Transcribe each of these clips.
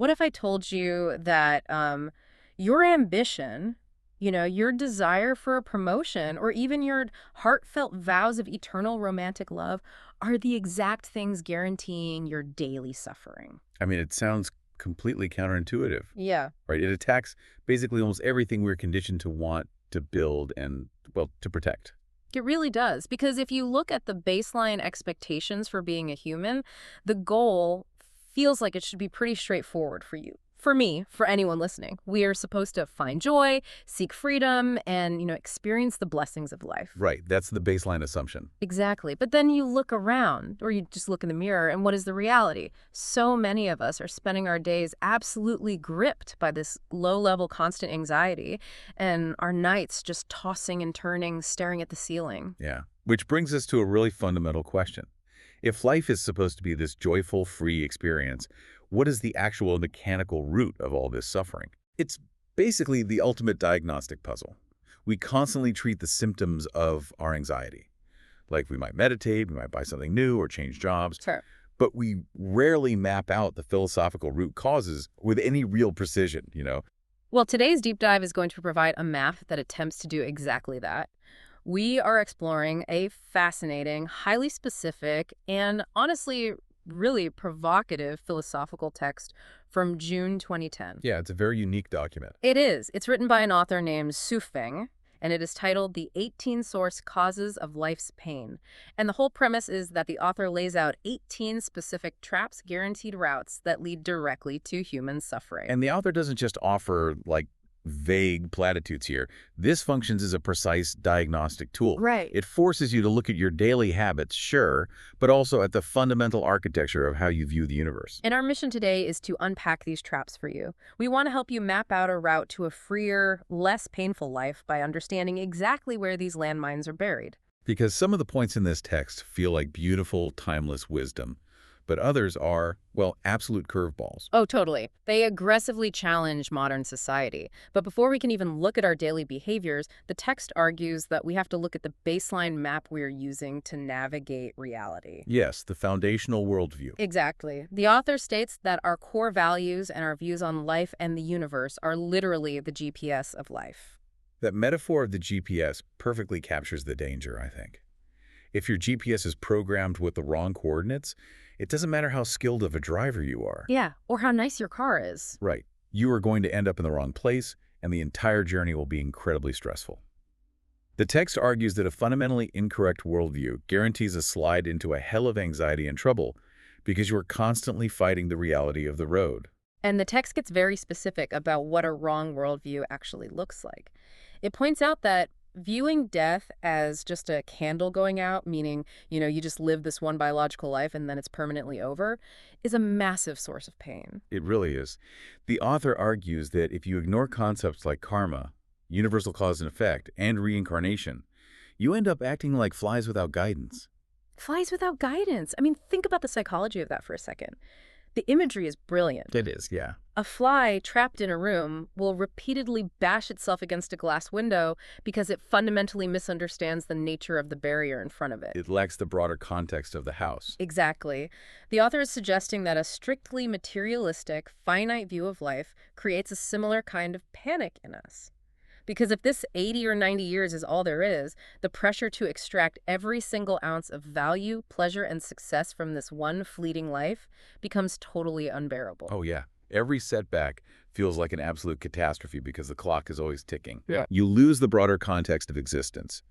What if I told you that your ambition, your desire for a promotion, or even your heartfelt vows of eternal romantic love are the exact things guaranteeing your daily suffering? I mean, it sounds completely counterintuitive, Yeah. right? It attacks basically almost everything we're conditioned to want, to build, and, well, to protect. It really does. Because if you look at the baseline expectations for being a human, the goal feels like it should be pretty straightforward for you. For me, for anyone listening, we are supposed to find joy, seek freedom, and, experience the blessings of life. Right. That's the baseline assumption. Exactly. But then you look around, or you just look in the mirror, and what is the reality? So many of us are spending our days absolutely gripped by this low-level constant anxiety, and our nights just tossing and turning, staring at the ceiling. Yeah. Which brings us to a really fundamental question. If life is supposed to be this joyful, free experience, what is the actual mechanical root of all this suffering? It's basically the ultimate diagnostic puzzle. We constantly treat the symptoms of our anxiety. Like we might meditate, we might buy something new or change jobs, Sure. but we rarely map out the philosophical root causes with any real precision. Well, today's deep dive is going to provide a map that attempts to do exactly that. We are exploring a fascinating, highly specific, and honestly, really provocative philosophical text from June 2010. Yeah, it's a very unique document. It is. It's written by an author named Su Feng, and it is titled The 18 Source Causes of Life's Pain. And the whole premise is that the author lays out 18 specific traps, guaranteed routes that lead directly to human suffering. And the author doesn't just offer, like, vague platitudes here. This functions as a precise diagnostic tool. Right. It forces you to look at your daily habits, sure, but also at the fundamental architecture of how you view the universe. And our mission today is to unpack these traps for you. We want to help you map out a route to a freer, less painful life by understanding exactly where these landmines are buried. Because some of the points in this text feel like beautiful, timeless wisdom, but others are, well, absolute curveballs. Oh, totally. They aggressively challenge modern society. But before we can even look at our daily behaviors, the text argues that we have to look at the baseline map we're using to navigate reality. Yes, the foundational worldview. Exactly. The author states that our core values and our views on life and the universe are literally the GPS of life. That metaphor of the GPS perfectly captures the danger, I think. If your GPS is programmed with the wrong coordinates, it doesn't matter how skilled of a driver you are. Yeah, or how nice your car is. Right. You are going to end up in the wrong place, and the entire journey will be incredibly stressful. The text argues that a fundamentally incorrect worldview guarantees a slide into a hell of anxiety and trouble because you are constantly fighting the reality of the road. And the text gets very specific about what a wrong worldview actually looks like. It points out that viewing death as just a candle going out, meaning, you just live this one biological life and then it's permanently over, is a massive source of pain. It really is. The author argues that if you ignore concepts like karma, universal cause and effect, and reincarnation, you end up acting like flies without guidance. Flies without guidance. I mean, think about the psychology of that for a second. The imagery is brilliant. It is, yeah. A fly trapped in a room will repeatedly bash itself against a glass window because it fundamentally misunderstands the nature of the barrier in front of it. It lacks the broader context of the house. Exactly. The author is suggesting that a strictly materialistic, finite view of life creates a similar kind of panic in us. Because if this 80 or 90 years is all there is, the pressure to extract every single ounce of value, pleasure, and success from this one fleeting life becomes totally unbearable. Oh, yeah. Every setback feels like an absolute catastrophe because the clock is always ticking. Yeah. You lose the broader context of existence.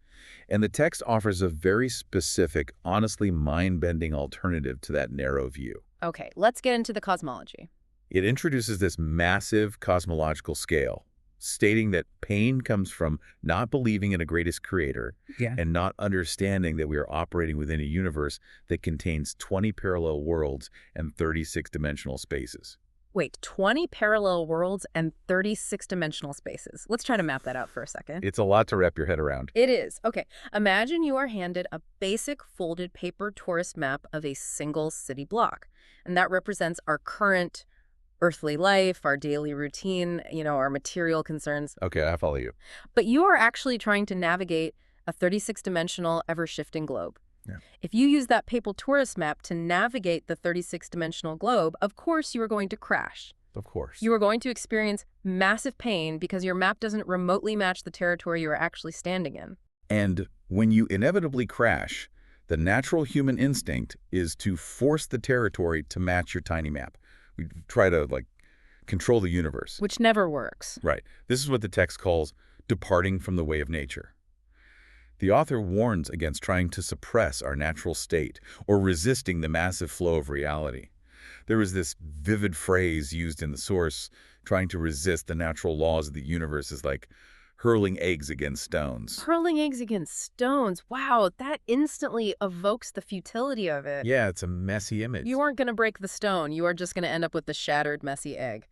And the text offers a very specific, honestly mind-bending alternative to that narrow view. Okay, let's get into the cosmology. It introduces this massive cosmological scale, stating that pain comes from not believing in a greatest creator and not understanding that we are operating within a universe that contains 20 parallel worlds and 36-dimensional spaces. Wait, 20 parallel worlds and 36-dimensional spaces. Let's try to map that out for a second. It's a lot to wrap your head around. It is. Okay, imagine you are handed a basic folded paper tourist map of a single city block, and that represents our current earthly life, our daily routine, our material concerns. Okay, I follow you. But you are actually trying to navigate a 36-dimensional, ever-shifting globe. Yeah. If you use that paper tourist map to navigate the 36-dimensional globe, of course you are going to crash. Of course. You are going to experience massive pain because your map doesn't remotely match the territory you are actually standing in. And when you inevitably crash, the natural human instinct is to force the territory to match your tiny map. We try to, control the universe. Which never works. Right. This is what the text calls departing from the way of nature. The author warns against trying to suppress our natural state or resisting the massive flow of reality. There is this vivid phrase used in the source, trying to resist the natural laws of the universe is like hurling eggs against stones. Hurling eggs against stones. Wow, that instantly evokes the futility of it. Yeah, it's a messy image. You aren't going to break the stone. You are just going to end up with the shattered, messy egg.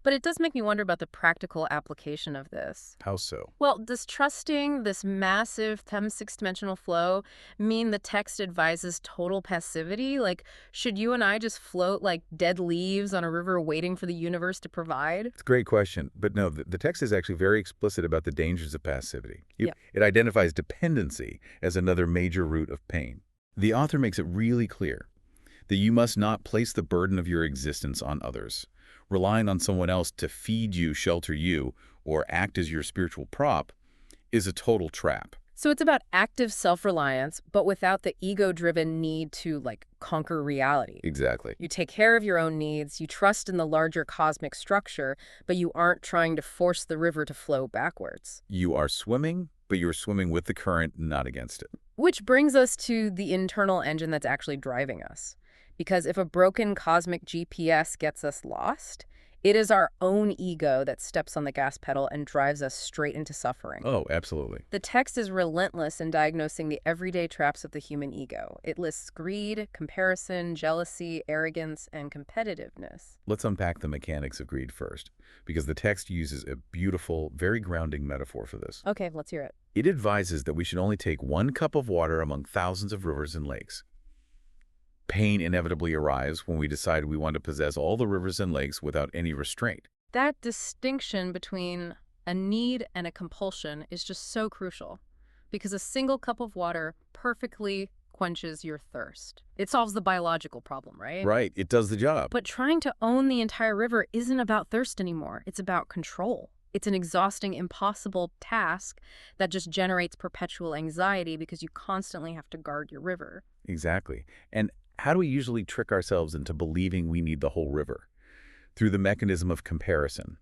But it does make me wonder about the practical application of this. How so? Well, does trusting this massive six-dimensional flow mean the text advises total passivity? Like, should you and I just float like dead leaves on a river waiting for the universe to provide? It's a great question. But no, the text is actually very explicit about the dangers of passivity. Yeah. It identifies dependency as another major root of pain. The author makes it really clear that you must not place the burden of your existence on others. Relying on someone else to feed you, shelter you, or act as your spiritual prop is a total trap. So it's about active self-reliance, but without the ego-driven need to, conquer reality. Exactly. You take care of your own needs, you trust in the larger cosmic structure, but you aren't trying to force the river to flow backwards. You are swimming, but you're swimming with the current, not against it. Which brings us to the internal engine that's actually driving us. Because if a broken cosmic GPS gets us lost, it is our own ego that steps on the gas pedal and drives us straight into suffering. Oh, absolutely. The text is relentless in diagnosing the everyday traps of the human ego. It lists greed, comparison, jealousy, arrogance, and competitiveness. Let's unpack the mechanics of greed first, because the text uses a beautiful, very grounding metaphor for this. Okay, let's hear it. It advises that we should only take 1 cup of water among thousands of rivers and lakes. Pain inevitably arrives when we decide we want to possess all the rivers and lakes without any restraint. That distinction between a need and a compulsion is just so crucial, because a single cup of water perfectly quenches your thirst. It solves the biological problem, right? Right, it does the job. But trying to own the entire river isn't about thirst anymore. It's about control. It's an exhausting, impossible task that just generates perpetual anxiety because you constantly have to guard your river. Exactly. And how do we usually trick ourselves into believing we need the whole river? Through the mechanism of comparison.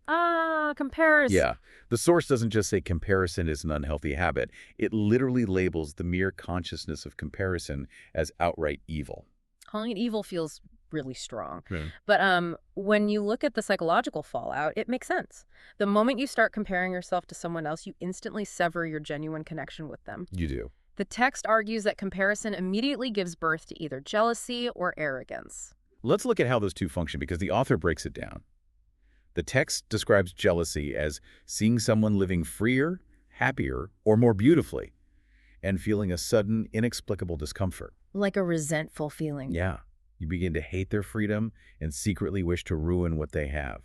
Comparison. Yeah. The source doesn't just say comparison is an unhealthy habit. It literally labels the mere consciousness of comparison as outright evil. Calling it evil feels really strong. Yeah. But when you look at the psychological fallout, it makes sense. The moment you start comparing yourself to someone else, you instantly sever your genuine connection with them. You do. The text argues that comparison immediately gives birth to either jealousy or arrogance. Let's look at how those two function because the author breaks it down. The text describes jealousy as seeing someone living freer, happier, or more beautifully, and feeling a sudden, inexplicable discomfort. Like a resentful feeling. Yeah. You begin to hate their freedom and secretly wish to ruin what they have.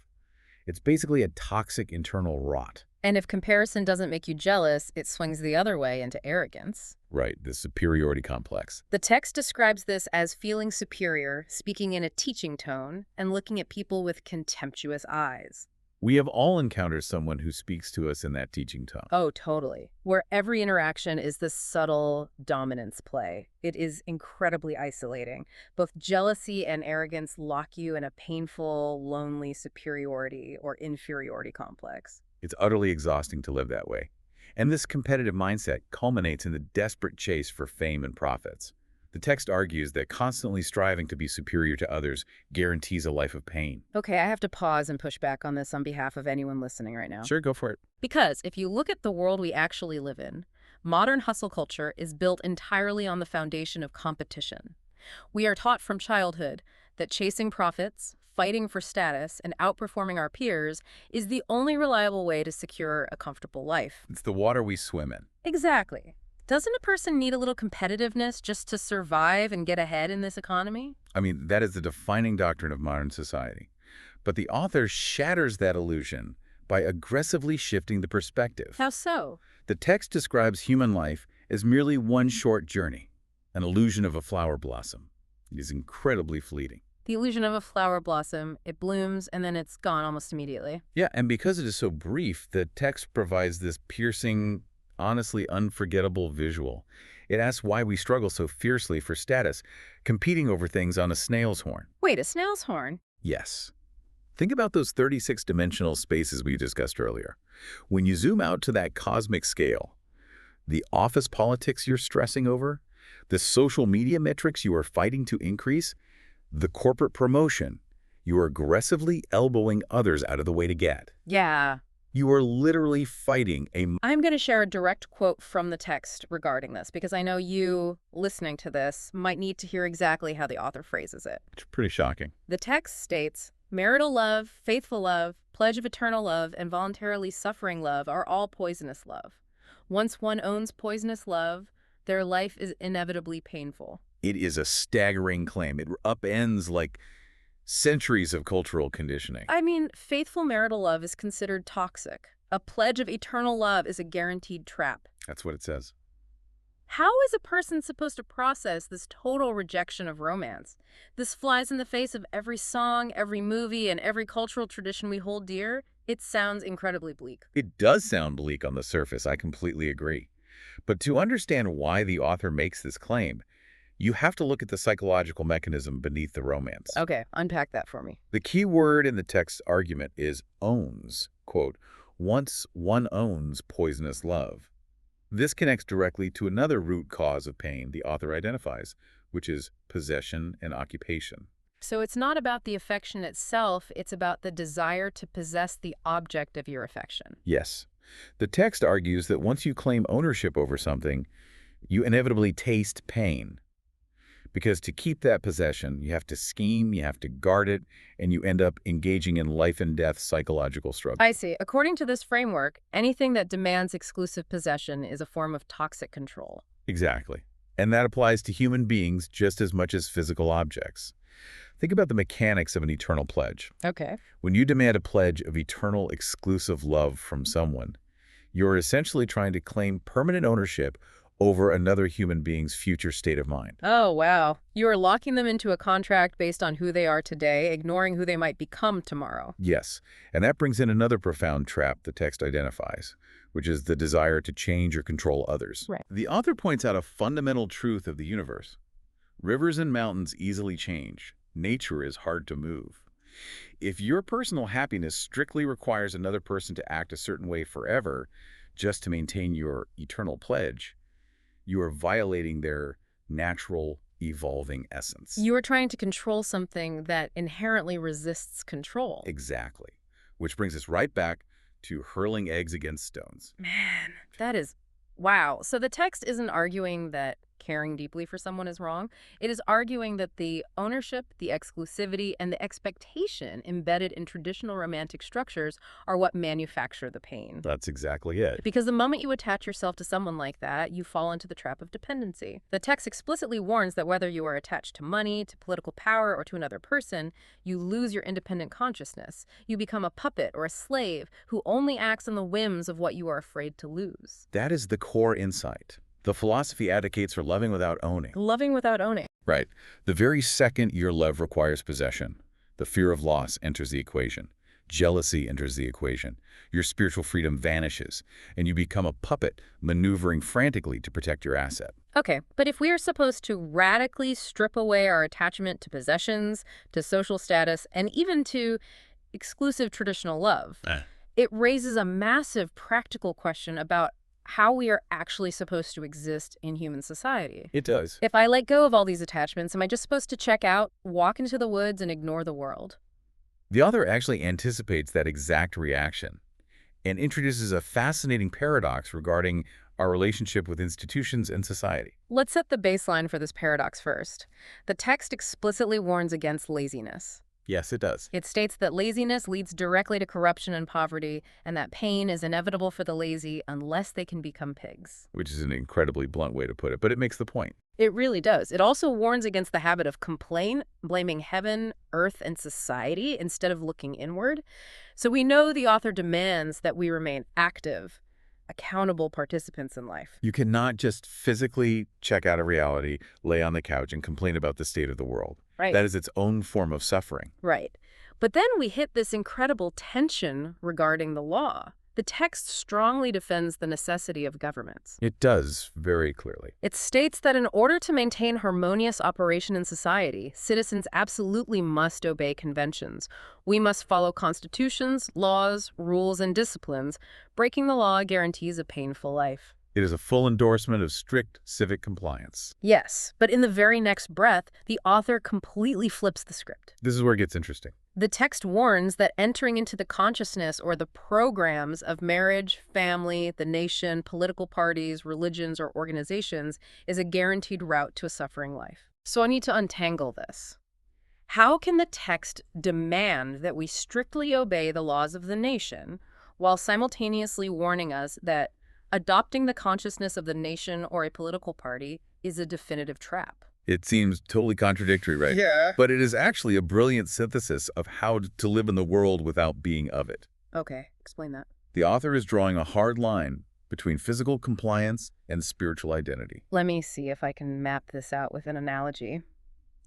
It's basically a toxic internal rot. And if comparison doesn't make you jealous, it swings the other way into arrogance. Right, the superiority complex. The text describes this as feeling superior, speaking in a teaching tone, and looking at people with contemptuous eyes. We have all encountered someone who speaks to us in that teaching tone. Oh, totally. Where every interaction is this subtle dominance play. It is incredibly isolating. Both jealousy and arrogance lock you in a painful, lonely superiority or inferiority complex. It's utterly exhausting to live that way. And this competitive mindset culminates in the desperate chase for fame and profits. The text argues that constantly striving to be superior to others guarantees a life of pain. Okay, I have to pause and push back on this on behalf of anyone listening right now. Sure, go for it. Because if you look at the world we actually live in, modern hustle culture is built entirely on the foundation of competition. We are taught from childhood that chasing profits, fighting for status, and outperforming our peers is the only reliable way to secure a comfortable life. It's the water we swim in. Exactly. Doesn't a person need a little competitiveness just to survive and get ahead in this economy? I mean, that is the defining doctrine of modern society. But the author shatters that illusion by aggressively shifting the perspective. How so? The text describes human life as merely one short journey, an illusion of a flower blossom. It is incredibly fleeting. The illusion of a flower blossom, it blooms and then it's gone almost immediately. Yeah, and because it is so brief, the text provides this piercing, honestly unforgettable visual. It asks why we struggle so fiercely for status, competing over things on a snail's horn. Wait, a snail's horn? Yes. Think about those 36-dimensional spaces we discussed earlier. When you zoom out to that cosmic scale, the office politics you're stressing over, the social media metrics you are fighting to increase, the corporate promotion you are aggressively elbowing others out of the way to get. Yeah. You are literally fighting a... I'm going to share a direct quote from the text regarding this because I know you, listening to this, might need to hear exactly how the author phrases it. It's pretty shocking. The text states, marital love, faithful love, pledge of eternal love, and voluntarily suffering love are all poisonous love. Once one owns poisonous love, their life is inevitably painful. It is a staggering claim. It upends like centuries of cultural conditioning. I mean, faithful marital love is considered toxic. A pledge of eternal love is a guaranteed trap. That's what it says. How is a person supposed to process this total rejection of romance? This flies in the face of every song, every movie, and every cultural tradition we hold dear. It sounds incredibly bleak. It does sound bleak on the surface, I completely agree. But to understand why the author makes this claim, you have to look at the psychological mechanism beneath the romance. Okay, unpack that for me. The key word in the text's argument is owns. Quote, once one owns poisonous love. This connects directly to another root cause of pain the author identifies, which is possession and occupation. So it's not about the affection itself, it's about the desire to possess the object of your affection. Yes. The text argues that once you claim ownership over something, you inevitably taste pain. Because to keep that possession, you have to scheme, you have to guard it, and you end up engaging in life and death psychological struggle. I see. According to this framework, anything that demands exclusive possession is a form of toxic control. Exactly. And that applies to human beings just as much as physical objects. Think about the mechanics of an eternal pledge. Okay. When you demand a pledge of eternal exclusive love from someone, you're essentially trying to claim permanent ownership over another human being's future state of mind. Oh, wow. You are locking them into a contract based on who they are today, ignoring who they might become tomorrow. Yes, and that brings in another profound trap the text identifies, which is the desire to change or control others. Right. The author points out a fundamental truth of the universe. Rivers and mountains easily change. Nature is hard to move. If your personal happiness strictly requires another person to act a certain way forever just to maintain your eternal pledge, you are violating their natural, evolving essence. You are trying to control something that inherently resists control. Exactly. Which brings us right back to hurling eggs against stones. Man, that is... Wow. So the text isn't arguing that caring deeply for someone is wrong. It is arguing that the ownership, the exclusivity, and the expectation embedded in traditional romantic structures are what manufacture the pain. That's exactly it. Because the moment you attach yourself to someone like that, you fall into the trap of dependency. The text explicitly warns that whether you are attached to money, to political power, or to another person, you lose your independent consciousness. You become a puppet or a slave who only acts on the whims of what you are afraid to lose. That is the core insight. The philosophy advocates for loving without owning. Loving without owning. Right. The very second your love requires possession, the fear of loss enters the equation. Jealousy enters the equation. Your spiritual freedom vanishes, and you become a puppet maneuvering frantically to protect your asset. Okay, but if we are supposed to radically strip away our attachment to possessions, to social status, and even to exclusive traditional love, it raises a massive practical question about how we are actually supposed to exist in human society. It does. If I let go of all these attachments, am I just supposed to check out, walk into the woods, and ignore the world? The author actually anticipates that exact reaction and introduces a fascinating paradox regarding our relationship with institutions and society. Let's set the baseline for this paradox first. The text explicitly warns against laziness. Yes, it does. It states that laziness leads directly to corruption and poverty, and that pain is inevitable for the lazy unless they can become pigs. Which is an incredibly blunt way to put it, but it makes the point. It really does. It also warns against the habit of complaint, blaming heaven, earth, and society instead of looking inward. So we know the author demands that we remain active, accountable participants in life. You cannot just physically check out of reality, lay on the couch, and complain about the state of the world. Right. That is its own form of suffering. Right. But then we hit this incredible tension regarding the law. The text strongly defends the necessity of governments. It does, very clearly. It states that in order to maintain harmonious operation in society, citizens absolutely must obey conventions. We must follow constitutions, laws, rules, and disciplines. Breaking the law guarantees a painful life. It is a full endorsement of strict civic compliance. Yes, but in the very next breath, the author completely flips the script. This is where it gets interesting. The text warns that entering into the consciousness or the programs of marriage, family, the nation, political parties, religions, or organizations is a guaranteed route to a suffering life. So I need to untangle this. How can the text demand that we strictly obey the laws of the nation while simultaneously warning us that adopting the consciousness of the nation or a political party is a definitive trap? It seems totally contradictory, right? Yeah. But it is actually a brilliant synthesis of how to live in the world without being of it. Okay, explain that. The author is drawing a hard line between physical compliance and spiritual identity. Let me see if I can map this out with an analogy.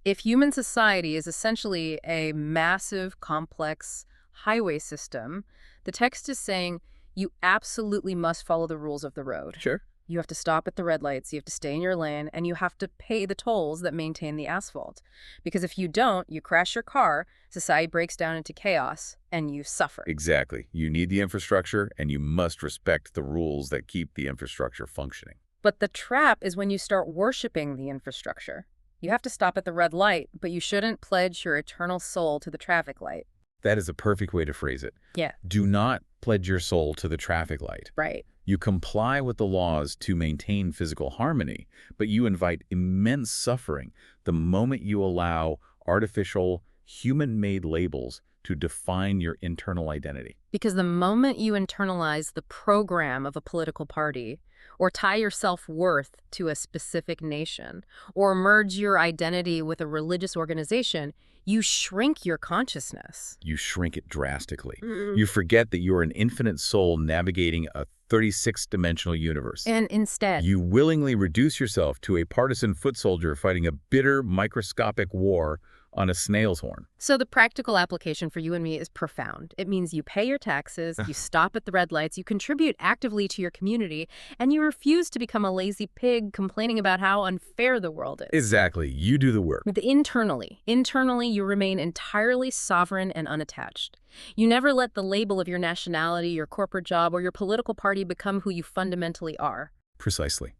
If human society is essentially a massive, complex highway system, the text is saying you absolutely must follow the rules of the road. Sure. You have to stop at the red lights, you have to stay in your lane, and you have to pay the tolls that maintain the asphalt. Because if you don't, you crash your car, society breaks down into chaos, and you suffer. Exactly. You need the infrastructure, and you must respect the rules that keep the infrastructure functioning. But the trap is when you start worshiping the infrastructure. You have to stop at the red light, but you shouldn't pledge your eternal soul to the traffic light. That is a perfect way to phrase it. Yeah. Do not pledge your soul to the traffic light. Right. You comply with the laws to maintain physical harmony, but you invite immense suffering the moment you allow artificial, human-made labels to define your internal identity. Because the moment you internalize the program of a political party, or tie your self-worth to a specific nation, or merge your identity with a religious organization, you shrink your consciousness. You shrink it drastically. You forget that you are an infinite soul navigating a 36-dimensional universe. And instead, You willingly reduce yourself to a partisan foot soldier fighting a bitter, microscopic war on a snail's horn. So the practical application for you and me is profound. It means you pay your taxes, you stop at the red lights, you contribute actively to your community, and you refuse to become a lazy pig complaining about how unfair the world is. Exactly. You do the work. But internally, you remain entirely sovereign and unattached. You never let the label of your nationality, your corporate job, or your political party become who you fundamentally are. Precisely.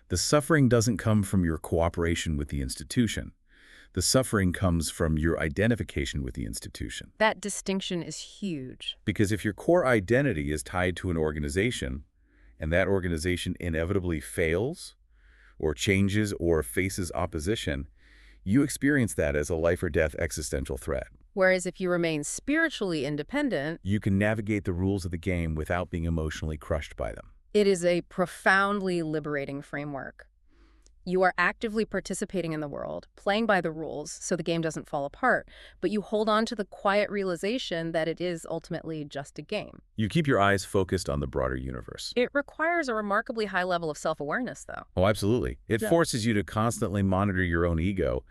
The suffering doesn't come from your cooperation with the institution. The suffering comes from your identification with the institution. That distinction is huge. Because if your core identity is tied to an organization, and that organization inevitably fails, or changes, or faces opposition, you experience that as a life-or-death existential threat. Whereas if you remain spiritually independent, You can navigate the rules of the game without being emotionally crushed by them. it is a profoundly liberating framework. You are actively participating in the world, playing by the rules so the game doesn't fall apart, but you hold on to the quiet realization that it is ultimately just a game. You keep your eyes focused on the broader universe. It requires a remarkably high level of self-awareness, though. Oh, absolutely. It Yeah. forces you to constantly monitor your own ego,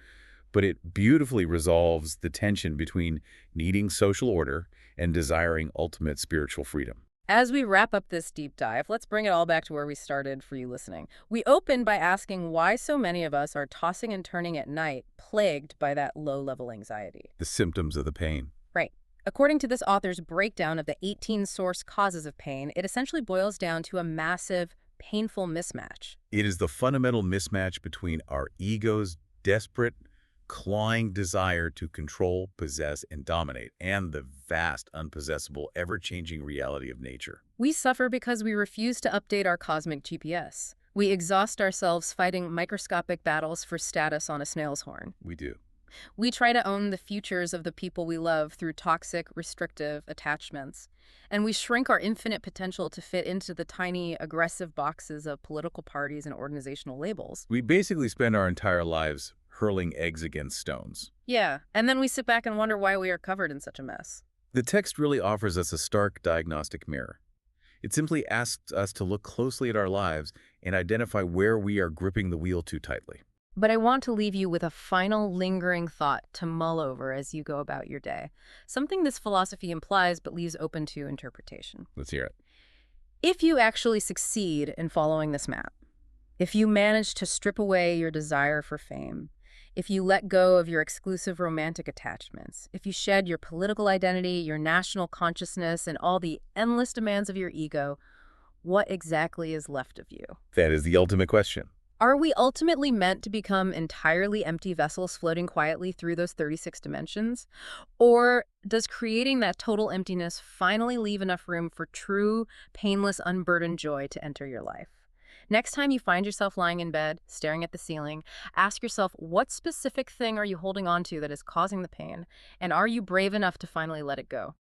but it beautifully resolves the tension between needing social order and desiring ultimate spiritual freedom. As we wrap up this deep dive, let's bring it all back to where we started for you listening. We opened by asking why so many of us are tossing and turning at night, plagued by that low-level anxiety. The symptoms of the pain. Right. According to this author's breakdown of the 18 source causes of pain, it essentially boils down to a massive, painful mismatch. It is the fundamental mismatch between our ego's desperate, clawing desire to control, possess, and dominate, and the vast, unpossessable, ever-changing reality of nature. We suffer because we refuse to update our cosmic GPS. We exhaust ourselves fighting microscopic battles for status on a snail's horn. We do. We try to own the futures of the people we love through toxic, restrictive attachments. And we shrink our infinite potential to fit into the tiny, aggressive boxes of political parties and organizational labels. We basically spend our entire lives hurling eggs against stones. Yeah, and then we sit back and wonder why we are covered in such a mess. The text really offers us a stark diagnostic mirror. It simply asks us to look closely at our lives and identify where we are gripping the wheel too tightly. But I want to leave you with a final lingering thought to mull over as you go about your day. Something this philosophy implies but leaves open to interpretation. Let's hear it. If you actually succeed in following this map, if you manage to strip away your desire for fame, if you let go of your exclusive romantic attachments, if you shed your political identity, your national consciousness, and all the endless demands of your ego, what exactly is left of you? That is the ultimate question. Are we ultimately meant to become entirely empty vessels floating quietly through those 36 dimensions? Or does creating that total emptiness finally leave enough room for true, painless, unburdened joy to enter your life? Next time you find yourself lying in bed, staring at the ceiling, ask yourself, what specific thing are you holding on to that is causing the pain? And are you brave enough to finally let it go?